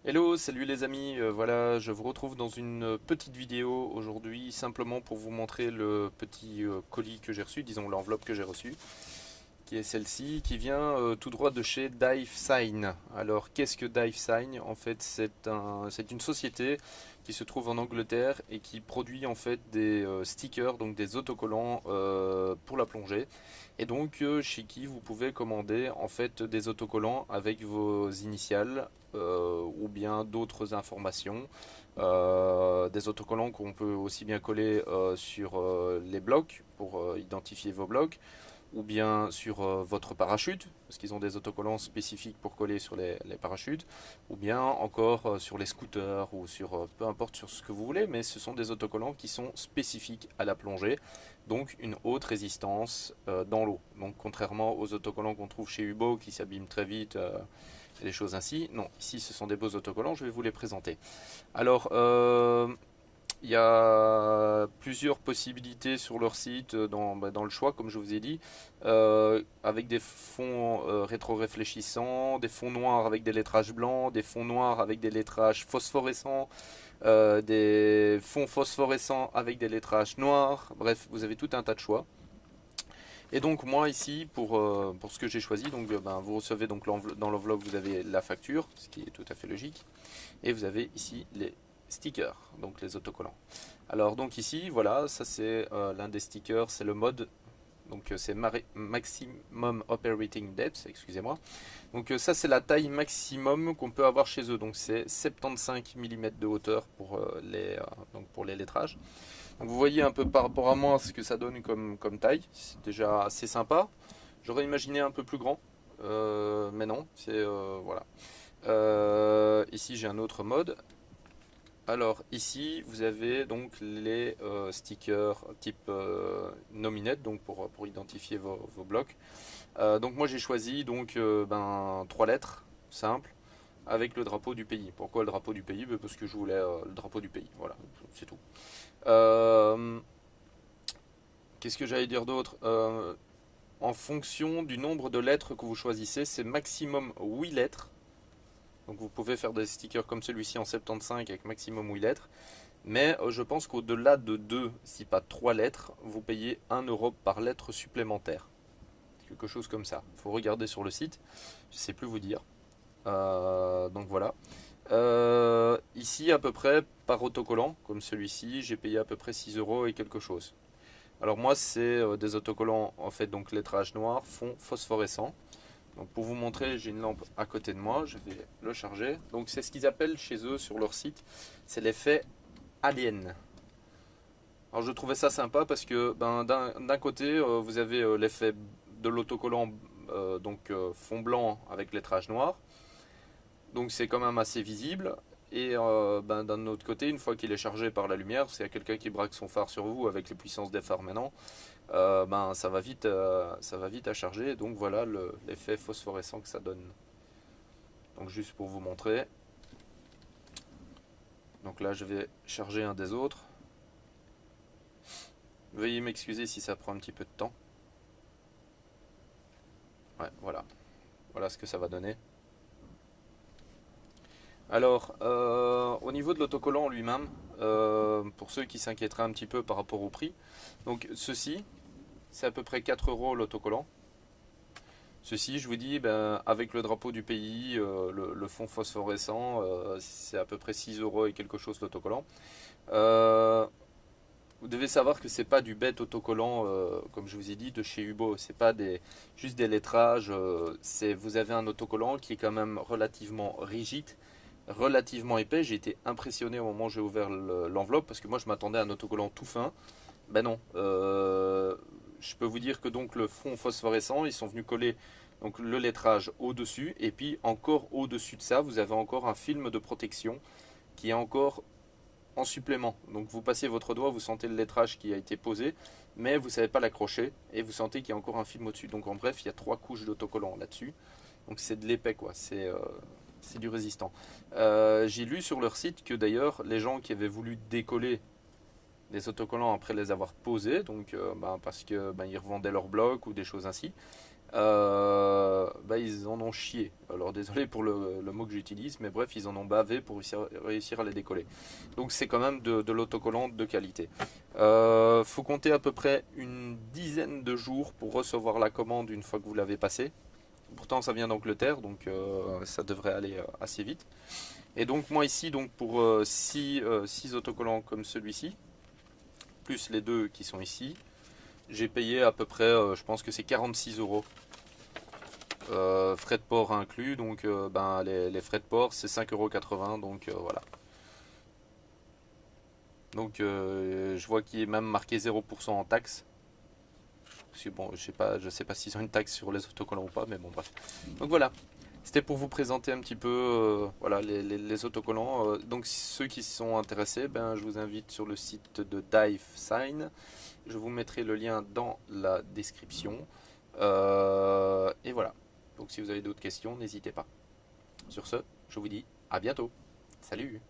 Hello, salut les amis, voilà, je vous retrouve dans une petite vidéo aujourd'hui simplement pour vous montrer le petit colis que j'ai reçu, disons l'enveloppe que j'ai reçue, qui est celle-ci, qui vient tout droit de chez DiveSign. Alors qu'est-ce que DiveSign? En fait c'est une société qui se trouve en Angleterre et qui produit en fait des stickers, donc des autocollants pour la plongée. Et donc chez qui vous pouvez commander en fait des autocollants avec vos initiales ou bien d'autres informations. Des autocollants qu'on peut aussi bien coller sur les blocs pour identifier vos blocs ou bien sur votre parachute, parce qu'ils ont des autocollants spécifiques pour coller sur les parachutes, ou bien encore sur les scooters, ou sur peu importe sur ce que vous voulez, mais ce sont des autocollants qui sont spécifiques à la plongée, donc une haute résistance dans l'eau. Donc contrairement aux autocollants qu'on trouve chez Hubo qui s'abîment très vite, et des choses ainsi, non, ici ce sont des beaux autocollants, je vais vous les présenter. Alors, il y a plusieurs possibilités sur leur site dans le choix, comme je vous ai dit, avec des fonds rétro-réfléchissants, des fonds noirs avec des lettrages blancs, des fonds noirs avec des lettrages phosphorescents, des fonds phosphorescents avec des lettrages noirs. Bref, vous avez tout un tas de choix. Et donc moi ici, pour ce que j'ai choisi, donc, vous recevez donc dans l'enveloppe, vous avez la facture, ce qui est tout à fait logique. Et vous avez ici les stickers, donc les autocollants. Alors donc ici, voilà, ça c'est l'un des stickers, c'est le mode, donc c'est Maximum Operating Depth, excusez-moi. Donc ça c'est la taille maximum qu'on peut avoir chez eux, donc c'est 75 mm de hauteur donc pour les lettrages. Donc vous voyez un peu par rapport à moi ce que ça donne comme taille, c'est déjà assez sympa. J'aurais imaginé un peu plus grand, mais non, c'est voilà. Ici j'ai un autre mode. Alors ici vous avez donc les stickers type nominate donc pour identifier vos blocs. Donc moi j'ai choisi donc trois lettres simples avec le drapeau du pays. Pourquoi le drapeau du pays? Parce que je voulais le drapeau du pays. Voilà, c'est tout. Euh, Qu'est-ce que j'allais dire d'autre? En fonction du nombre de lettres que vous choisissez, c'est maximum 8 lettres. Donc vous pouvez faire des stickers comme celui-ci en 75 avec maximum 8 lettres. Mais je pense qu'au-delà de 2, si pas 3 lettres, vous payez 1 € par lettre supplémentaire. Quelque chose comme ça. Il faut regarder sur le site. Je ne sais plus vous dire. Donc voilà. Ici, à peu près, par autocollant, comme celui-ci, j'ai payé à peu près 6 € et quelque chose. Alors moi, c'est des autocollants, en fait, donc lettrage noir, fond phosphorescent. Donc pour vous montrer, j'ai une lampe à côté de moi, je vais le charger. Donc c'est ce qu'ils appellent chez eux sur leur site, c'est l'effet alien. Alors je trouvais ça sympa parce que d'un côté, vous avez l'effet de l'autocollant, fond blanc avec lettrage noir. Donc c'est quand même assez visible. Et d'un autre côté, une fois qu'il est chargé par la lumière, s'il y a quelqu'un qui braque son phare sur vous avec les puissances des phares maintenant, ça va vite à charger. Donc voilà l'effet phosphorescent que ça donne. Donc juste pour vous montrer. Donc là je vais charger un des autres. Veuillez m'excuser si ça prend un petit peu de temps. Ouais, voilà. Voilà ce que ça va donner. Alors, au niveau de l'autocollant lui-même, pour ceux qui s'inquiéteraient un petit peu par rapport au prix, donc ceci, c'est à peu près 4 € l'autocollant. Ceci, je vous dis, avec le drapeau du pays, le fond phosphorescent, c'est à peu près 6 € et quelque chose l'autocollant. Euh, Vous devez savoir que c'est pas du bête autocollant, comme je vous ai dit, de chez Hubo. C'est pas juste des lettrages. Vous avez un autocollant qui est quand même relativement rigide, relativement épais. J'ai été impressionné au moment où j'ai ouvert l'enveloppe parce que moi je m'attendais à un autocollant tout fin. Ben non. Je peux vous dire que donc le fond phosphorescent, ils sont venus coller donc le lettrage au-dessus et puis encore au-dessus de ça, vous avez encore un film de protection qui est encore en supplément. Donc vous passez votre doigt, vous sentez le lettrage qui a été posé, mais vous ne savez pas l'accrocher et vous sentez qu'il y a encore un film au-dessus. Donc en bref, il y a 3 couches d'autocollant là-dessus. Donc c'est de l'épais quoi, c'est du résistant. J'ai lu sur leur site que d'ailleurs les gens qui avaient voulu décoller des autocollants après les avoir posés, donc parce que ils revendaient leurs blocs ou des choses ainsi, bah, ils en ont chié. Alors désolé pour le mot que j'utilise, mais bref, ils en ont bavé pour réussir à les décoller. Donc c'est quand même de l'autocollant de qualité. Faut compter à peu près une dizaine de jours pour recevoir la commande une fois que vous l'avez passé. Pourtant ça vient d'Angleterre, donc ça devrait aller assez vite. Et donc moi ici, donc pour 6 autocollants comme celui-ci, plus les deux qui sont ici, j'ai payé à peu près, je pense que c'est 46 euros. Frais de port inclus, donc ben, les frais de port c'est 5,80 €, donc voilà. Donc je vois qu'il est même marqué 0% en taxe. Parce que bon, je sais pas s'ils ont une taxe sur les autocollants ou pas, mais bon bref. Donc voilà, c'était pour vous présenter un petit peu voilà, les autocollants. Donc ceux qui sont intéressés, ben, je vous invite sur le site de DiveSign. Je vous mettrai le lien dans la description. Et voilà. Donc si vous avez d'autres questions, n'hésitez pas. Sur ce, je vous dis à bientôt. Salut!